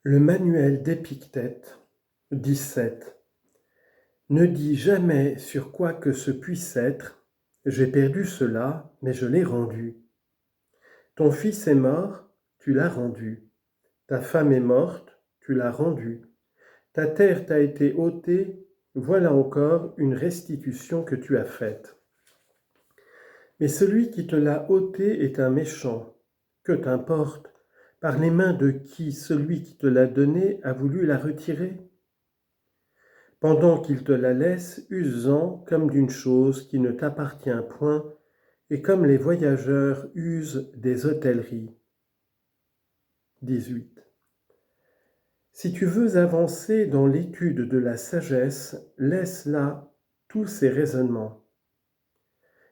Le manuel d'Épictète, 17. Ne dis jamais sur quoi que ce puisse être, j'ai perdu cela, mais je l'ai rendu. Ton fils est mort, tu l'as rendu. Ta femme est morte, tu l'as rendue. Ta terre t'a été ôtée, voilà encore une restitution que tu as faite. Mais celui qui te l'a ôtée est un méchant. Que t'importe? Par les mains de qui celui qui te l'a donnée a voulu la retirer? Pendant qu'il te la laisse, use-en comme d'une chose qui ne t'appartient point, et comme les voyageurs usent des hôtelleries. 18. Si tu veux avancer dans l'étude de la sagesse, laisse là tous ces raisonnements.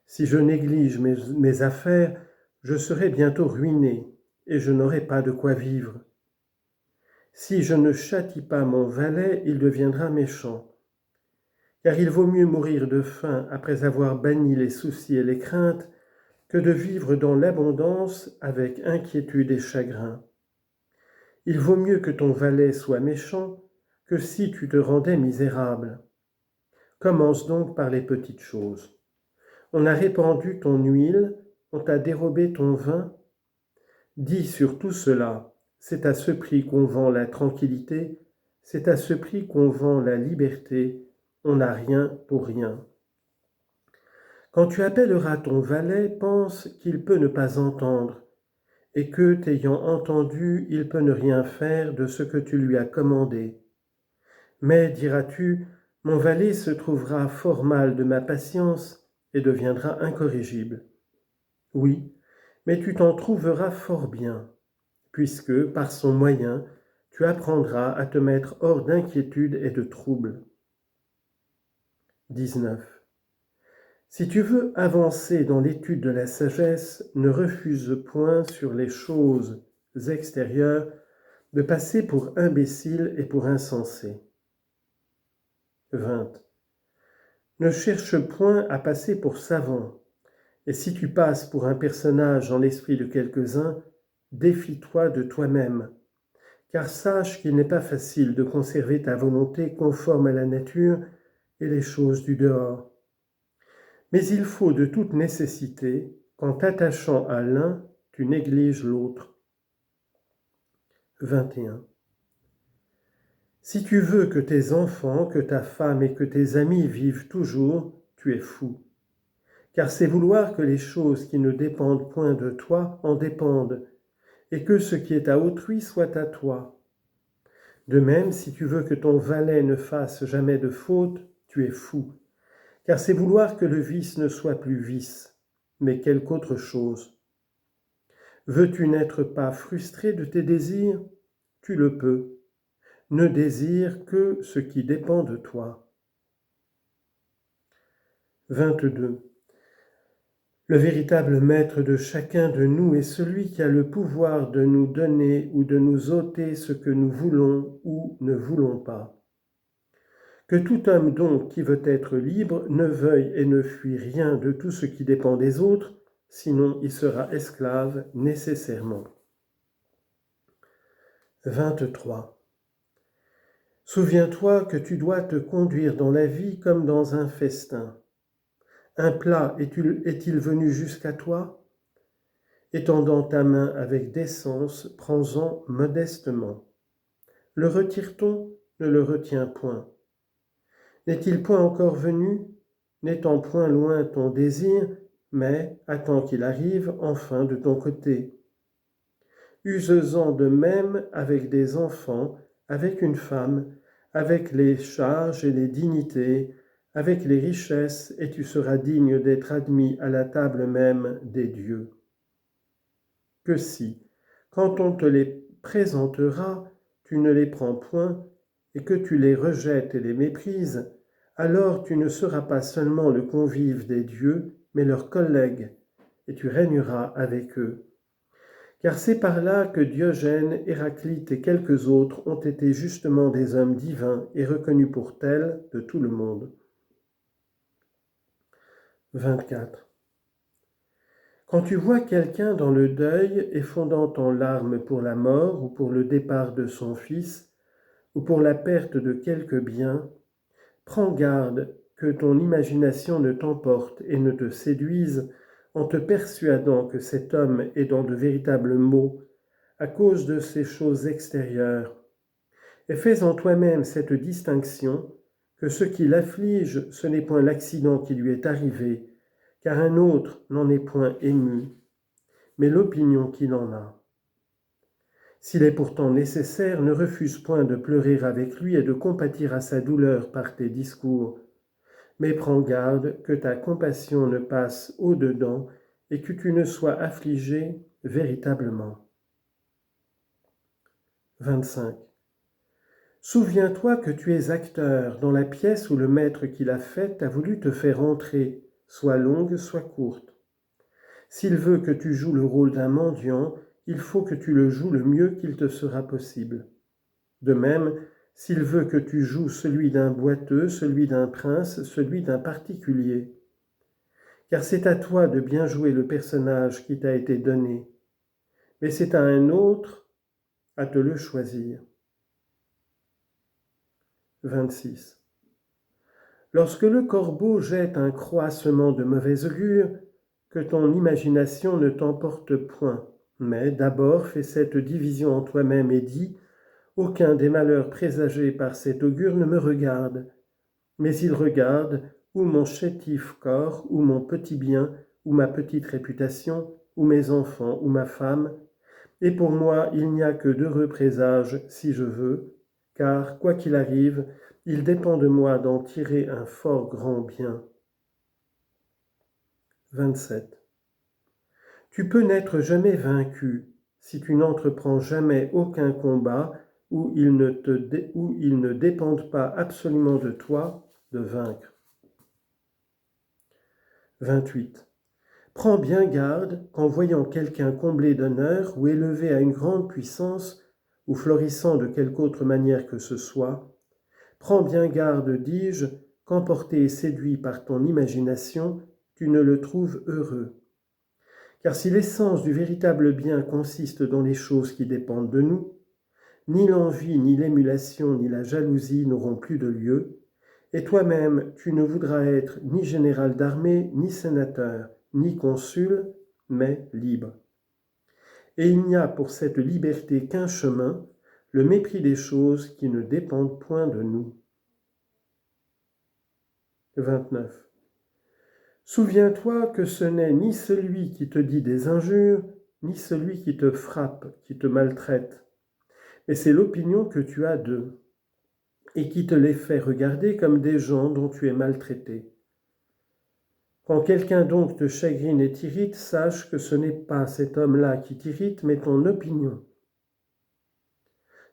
Si je néglige mes affaires, je serai bientôt ruiné, et je n'aurai pas de quoi vivre. Si je ne châtie pas mon valet, il deviendra méchant. Car il vaut mieux mourir de faim après avoir banni les soucis et les craintes que de vivre dans l'abondance avec inquiétude et chagrin. Il vaut mieux que ton valet soit méchant que si tu te rendais misérable. Commence donc par les petites choses. On a répandu ton huile, on t'a dérobé ton vin. Dis sur tout cela, c'est à ce prix qu'on vend la tranquillité, c'est à ce prix qu'on vend la liberté, on n'a rien pour rien. Quand tu appelleras ton valet, pense qu'il peut ne pas entendre, et que, t'ayant entendu, il peut ne rien faire de ce que tu lui as commandé. Mais, diras-tu, mon valet se trouvera fort mal de ma patience et deviendra incorrigible. Oui, mais tu t'en trouveras fort bien, puisque, par son moyen, tu apprendras à te mettre hors d'inquiétude et de trouble. 19. Si tu veux avancer dans l'étude de la sagesse, ne refuse point sur les choses extérieures de passer pour imbécile et pour insensé. 20. Ne cherche point à passer pour savant, et si tu passes pour un personnage dans l'esprit de quelques-uns, défie-toi de toi-même, car sache qu'il n'est pas facile de conserver ta volonté conforme à la nature et les choses du dehors. Mais il faut de toute nécessité qu'en t'attachant à l'un, tu négliges l'autre. 21. Si tu veux que tes enfants, que ta femme et que tes amis vivent toujours, tu es fou. Car c'est vouloir que les choses qui ne dépendent point de toi en dépendent, et que ce qui est à autrui soit à toi. De même, si tu veux que ton valet ne fasse jamais de faute, tu es fou. Car c'est vouloir que le vice ne soit plus vice, mais quelque autre chose. Veux-tu n'être pas frustré de tes désirs? Tu le peux. Ne désire que ce qui dépend de toi. 22. Le véritable maître de chacun de nous est celui qui a le pouvoir de nous donner ou de nous ôter ce que nous voulons ou ne voulons pas. Que tout homme donc qui veut être libre ne veuille et ne fuit rien de tout ce qui dépend des autres, sinon il sera esclave nécessairement. 23. Souviens-toi que tu dois te conduire dans la vie comme dans un festin. Un plat est-il venu jusqu'à toi? Étendant ta main avec décence, prends-en modestement. Le retire-t-on? Ne le retiens point. N'est-il point encore venu? N'étant point loin ton désir, mais attends qu'il arrive enfin de ton côté. Use-en de même avec des enfants, avec une femme, avec les charges et les dignités, avec les richesses, et tu seras digne d'être admis à la table même des dieux. Que si, quand on te les présentera, tu ne les prends point, et que tu les rejettes et les méprises, alors tu ne seras pas seulement le convive des dieux, mais leur collègue, et tu régneras avec eux. Car c'est par là que Diogène, Héraclite et quelques autres ont été justement des hommes divins et reconnus pour tels de tout le monde. 24. Quand tu vois quelqu'un dans le deuil et fondant en larmes pour la mort ou pour le départ de son fils ou pour la perte de quelque bien, prends garde que ton imagination ne t'emporte et ne te séduise en te persuadant que cet homme est dans de véritables maux à cause de ces choses extérieures. Et fais en toi-même cette distinction que ce qui l'afflige, ce n'est point l'accident qui lui est arrivé, car un autre n'en est point ému, mais l'opinion qu'il en a. S'il est pourtant nécessaire, ne refuse point de pleurer avec lui et de compatir à sa douleur par tes discours, mais prends garde que ta compassion ne passe au-dedans et que tu ne sois affligé véritablement. 25. Souviens-toi que tu es acteur dans la pièce où le maître qui l'a faite a voulu te faire entrer, soit longue, soit courte. S'il veut que tu joues le rôle d'un mendiant, il faut que tu le joues le mieux qu'il te sera possible. De même, s'il veut que tu joues celui d'un boiteux, celui d'un prince, celui d'un particulier. Car c'est à toi de bien jouer le personnage qui t'a été donné, mais c'est à un autre à te le choisir. 26. Lorsque le corbeau jette un croassement de mauvais augure, que ton imagination ne t'emporte point, mais d'abord fais cette division en toi-même et dis « Aucun des malheurs présagés par cet augure ne me regarde, mais il regarde ou mon chétif corps, ou mon petit bien, ou ma petite réputation, ou mes enfants, ou ma femme, et pour moi il n'y a que d'heureux présages si je veux, car, quoi qu'il arrive, il dépend de moi d'en tirer un fort grand bien. 27. Tu peux n'être jamais vaincu si tu n'entreprends jamais aucun combat où il ne dépende pas absolument de toi de vaincre. 28. Prends bien garde qu'en voyant quelqu'un comblé d'honneur ou élevé à une grande puissance ou florissant de quelque autre manière que ce soit, prends bien garde, dis-je, qu'emporté et séduit par ton imagination, tu ne le trouves heureux. Car si l'essence du véritable bien consiste dans les choses qui dépendent de nous, ni l'envie, ni l'émulation, ni la jalousie n'auront plus de lieu, et toi-même tu ne voudras être ni général d'armée, ni sénateur, ni consul, mais libre. Et il n'y a pour cette liberté qu'un chemin, le mépris des choses qui ne dépendent point de nous. 29. Souviens-toi que ce n'est ni celui qui te dit des injures, ni celui qui te frappe, qui te maltraite, mais c'est l'opinion que tu as d'eux, et qui te les fait regarder comme des gens dont tu es maltraité. Quand quelqu'un donc te chagrine et t'irrite, sache que ce n'est pas cet homme-là qui t'irrite, mais ton opinion.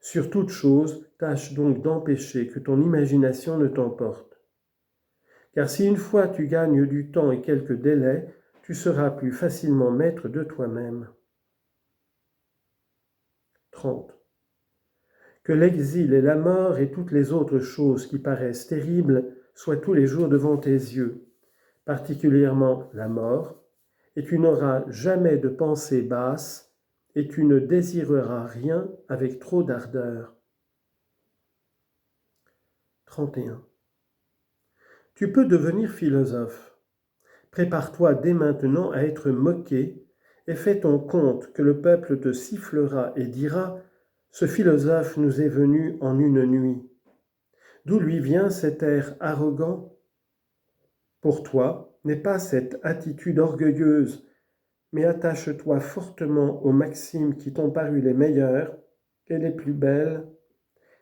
Sur toute chose, tâche donc d'empêcher que ton imagination ne t'emporte. Car si une fois tu gagnes du temps et quelques délais, tu seras plus facilement maître de toi-même. 30. Que l'exil et la mort et toutes les autres choses qui paraissent terribles soient tous les jours devant tes yeux, particulièrement la mort, et tu n'auras jamais de pensée basse, et tu ne désireras rien avec trop d'ardeur. 31. Tu peux devenir philosophe. Prépare-toi dès maintenant à être moqué, et fais ton compte que le peuple te sifflera et dira « Ce philosophe nous est venu en une nuit ». D'où lui vient cet air arrogant ? Pour toi, n'est pas cette attitude orgueilleuse, mais attache-toi fortement aux maximes qui t'ont paru les meilleures et les plus belles,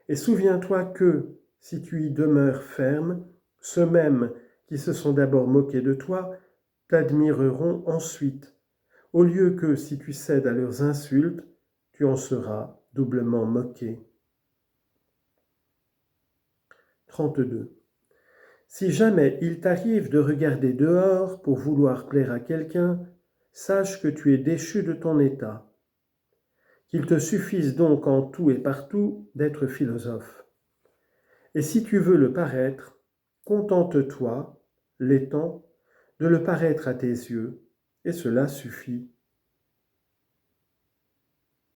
et souviens-toi que, si tu y demeures ferme, ceux mêmes qui se sont d'abord moqués de toi t'admireront ensuite, au lieu que, si tu cèdes à leurs insultes, tu en seras doublement moqué. 32. Si jamais il t'arrive de regarder dehors pour vouloir plaire à quelqu'un, sache que tu es déchu de ton état. Qu'il te suffise donc en tout et partout d'être philosophe. Et si tu veux le paraître, contente-toi, l'étant, de le paraître à tes yeux, et cela suffit.